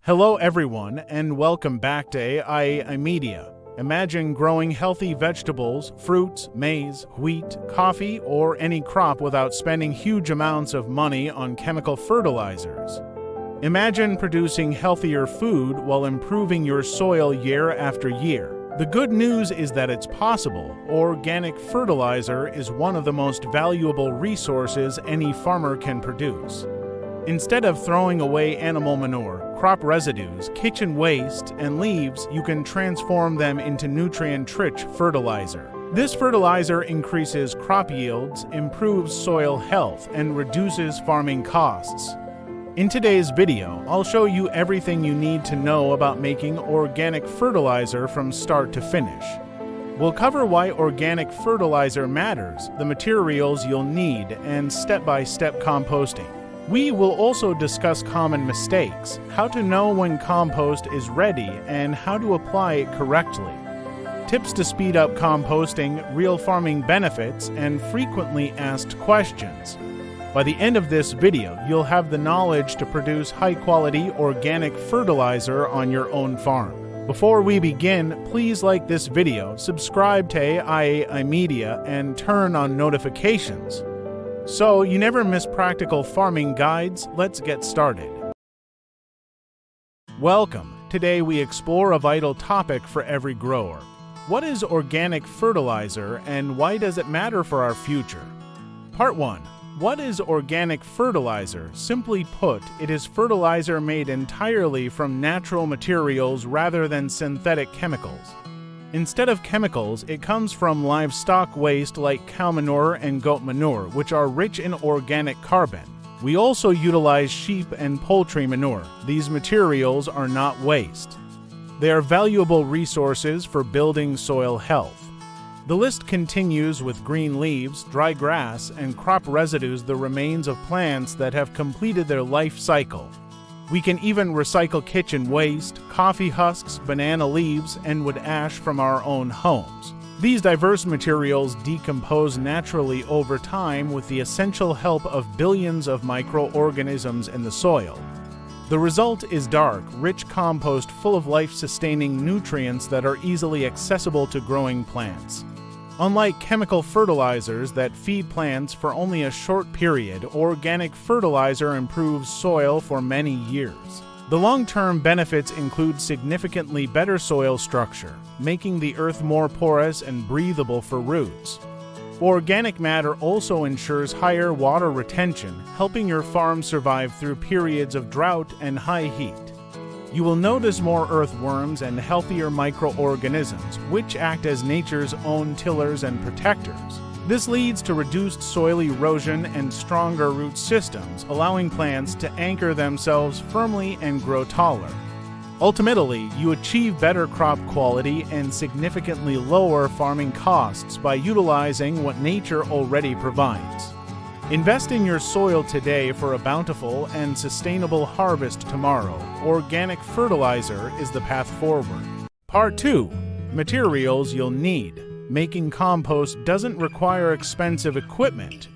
Hello everyone, and welcome back to AI Media. Imagine growing healthy vegetables, fruits, maize, wheat, coffee, or any crop without spending huge amounts of money on chemical fertilizers. Imagine producing healthier food while improving your soil year after year. The good news is that it's possible. Organic fertilizer is one of the most valuable resources any farmer can produce. Instead of throwing away animal manure, crop residues, kitchen waste, and leaves, you can transform them into nutrient-rich fertilizer. This fertilizer increases crop yields, improves soil health, and reduces farming costs. In today's video, I'll show you everything you need to know about making organic fertilizer from start to finish. We'll cover why organic fertilizer matters, the materials you'll need, and step-by-step composting. We will also discuss common mistakes, how to know when compost is ready, and how to apply it correctly. Tips to speed up composting, real farming benefits, and frequently asked questions. By the end of this video, you'll have the knowledge to produce high-quality organic fertilizer on your own farm. Before we begin, please like this video, subscribe to AI Media, and turn on notifications. So you never miss practical farming guides. Let's get started. Welcome. Today we explore a vital topic for every grower. What is organic fertilizer and why does it matter for our future? Part 1. What is organic fertilizer? Simply put, it is fertilizer made entirely from natural materials rather than synthetic chemicals. Instead of chemicals, it comes from livestock waste like cow manure and goat manure, which are rich in organic carbon. We also utilize sheep and poultry manure. These materials are not waste. They are valuable resources for building soil health. The list continues with green leaves, dry grass, and crop residues, the remains of plants that have completed their life cycle. We can even recycle kitchen waste, coffee husks, banana leaves, and wood ash from our own homes. These diverse materials decompose naturally over time with the essential help of billions of microorganisms in the soil. The result is dark, rich compost full of life-sustaining nutrients that are easily accessible to growing plants. Unlike chemical fertilizers that feed plants for only a short period, organic fertilizer improves soil for many years. The long-term benefits include significantly better soil structure, making the earth more porous and breathable for roots. Organic matter also ensures higher water retention, helping your farm survive through periods of drought and high heat. You will notice more earthworms and healthier microorganisms, which act as nature's own tillers and protectors. This leads to reduced soil erosion and stronger root systems, allowing plants to anchor themselves firmly and grow taller. Ultimately, you achieve better crop quality and significantly lower farming costs by utilizing what nature already provides. Invest in your soil today for a bountiful and sustainable harvest tomorrow. Organic fertilizer is the path forward. Part 2. Materials you'll need. Making compost doesn't require expensive equipment.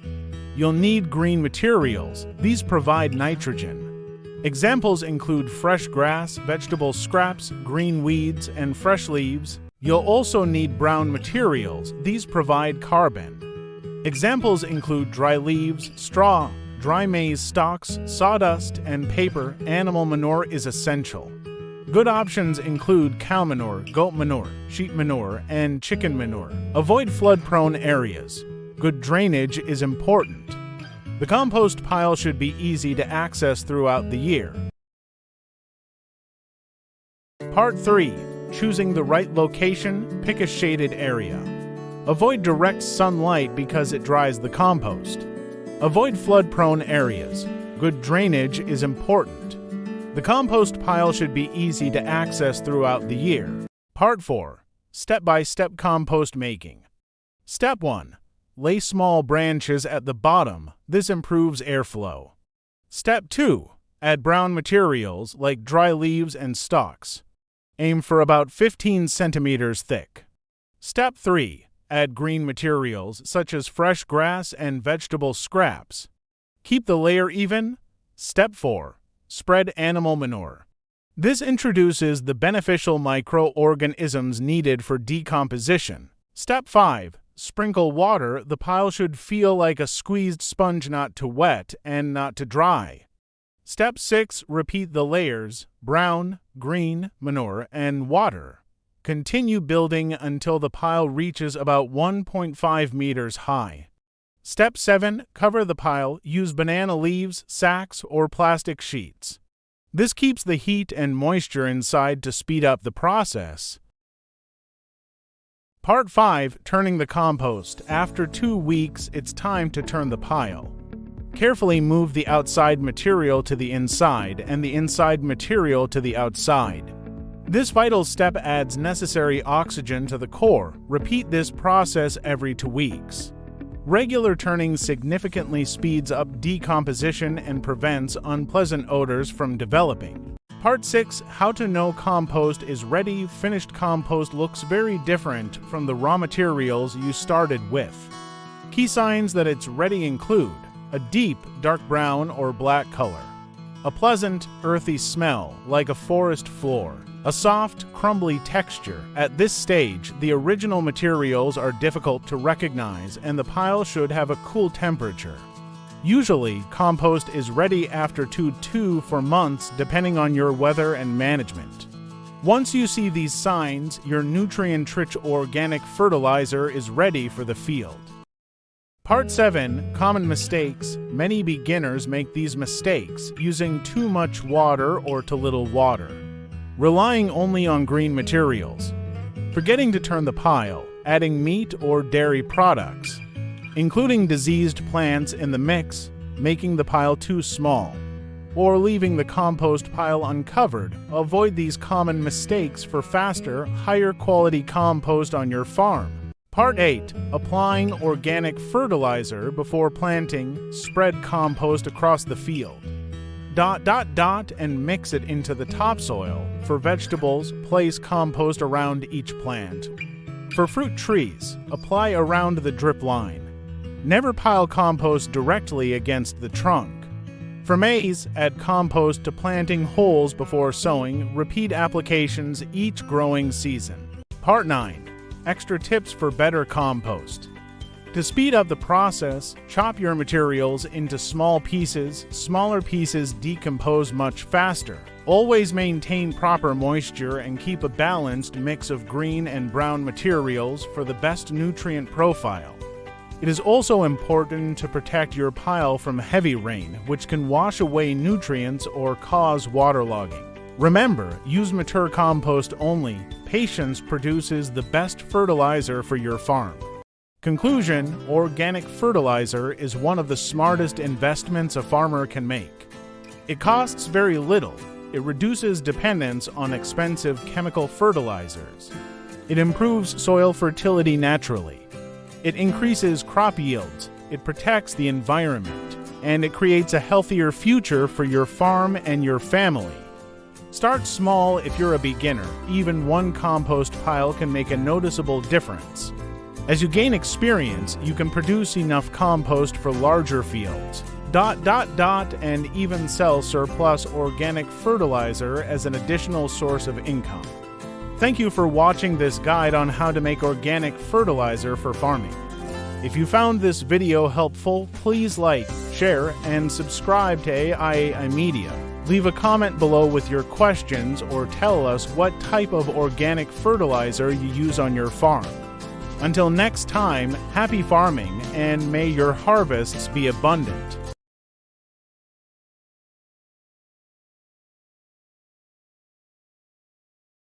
You'll need green materials. These provide nitrogen. Examples include fresh grass, vegetable scraps, green weeds, and fresh leaves. You'll also need brown materials. These provide carbon. Examples include dry leaves, straw, dry maize stalks, sawdust, and paper. Animal manure is essential. Good options include cow manure, goat manure, sheep manure, and chicken manure. Avoid flood-prone areas. Good drainage is important. The compost pile should be easy to access throughout the year. Part 3. Choosing the right location. Pick a shaded area. Avoid direct sunlight because it dries the compost. Avoid flood-prone areas. Good drainage is important. The compost pile should be easy to access throughout the year. Part 4. Step-by-step compost making. Step 1. Lay small branches at the bottom. This improves airflow. Step 2. Add brown materials like dry leaves and stalks. Aim for about 15 centimeters thick. Step 3. Add green materials such as fresh grass and vegetable scraps. Keep the layer even. Step 4. Spread animal manure. This introduces the beneficial microorganisms needed for decomposition. Step 5. Sprinkle water. The pile should feel like a squeezed sponge, not too wet and not too dry. Step 6. Repeat the layers: brown, green, manure, and water. Continue building until the pile reaches about 1.5 meters high. Step 7. Cover the pile. Use banana leaves, sacks, or plastic sheets. This keeps the heat and moisture inside to speed up the process. Part 5. Turning the compost. After 2 weeks, it's time to turn the pile. Carefully move the outside material to the inside and the inside material to the outside. This vital step adds necessary oxygen to the core. Repeat this process every 2 weeks. Regular turning significantly speeds up decomposition and prevents unpleasant odors from developing. Part 6. How to know compost is ready. Finished compost looks very different from the raw materials you started with. Key signs that it's ready include a deep, dark brown or black color, a pleasant, earthy smell like a forest floor, a soft, crumbly texture. At this stage, the original materials are difficult to recognize and the pile should have a cool temperature. Usually, compost is ready after 2 to 4 months depending on your weather and management. Once you see these signs, your nutrient-rich organic fertilizer is ready for the field. Part 7. Common mistakes. Many beginners make these mistakes: using too much water or too little water, relying only on green materials, forgetting to turn the pile, adding meat or dairy products, including diseased plants in the mix, making the pile too small, or leaving the compost pile uncovered. Avoid these common mistakes for faster, higher quality compost on your farm. Part 8. Applying organic fertilizer before planting. Spread compost across the field. And mix it into the topsoil. For vegetables, place compost around each plant. For fruit trees, apply around the drip line. Never pile compost directly against the trunk. For maize, add compost to planting holes before sowing. Repeat applications each growing season. Part 9. Extra tips for better compost. To speed up the process, chop your materials into small pieces. Smaller pieces decompose much faster. Always maintain proper moisture and keep a balanced mix of green and brown materials for the best nutrient profile. It is also important to protect your pile from heavy rain, which can wash away nutrients or cause waterlogging. Remember, use mature compost only. Patience produces the best fertilizer for your farm. Conclusion: organic fertilizer is one of the smartest investments a farmer can make. It costs very little. It reduces dependence on expensive chemical fertilizers. It improves soil fertility naturally. It increases crop yields. It protects the environment. And it creates a healthier future for your farm and your family. Start small if you're a beginner. Even one compost pile can make a noticeable difference. As you gain experience, you can produce enough compost for larger fields. And even sell surplus organic fertilizer as an additional source of income. Thank you for watching this guide on how to make organic fertilizer for farming. If you found this video helpful, please like, share, and subscribe to AI Media. Leave a comment below with your questions or tell us what type of organic fertilizer you use on your farm. Until next time, happy farming and may your harvests be abundant.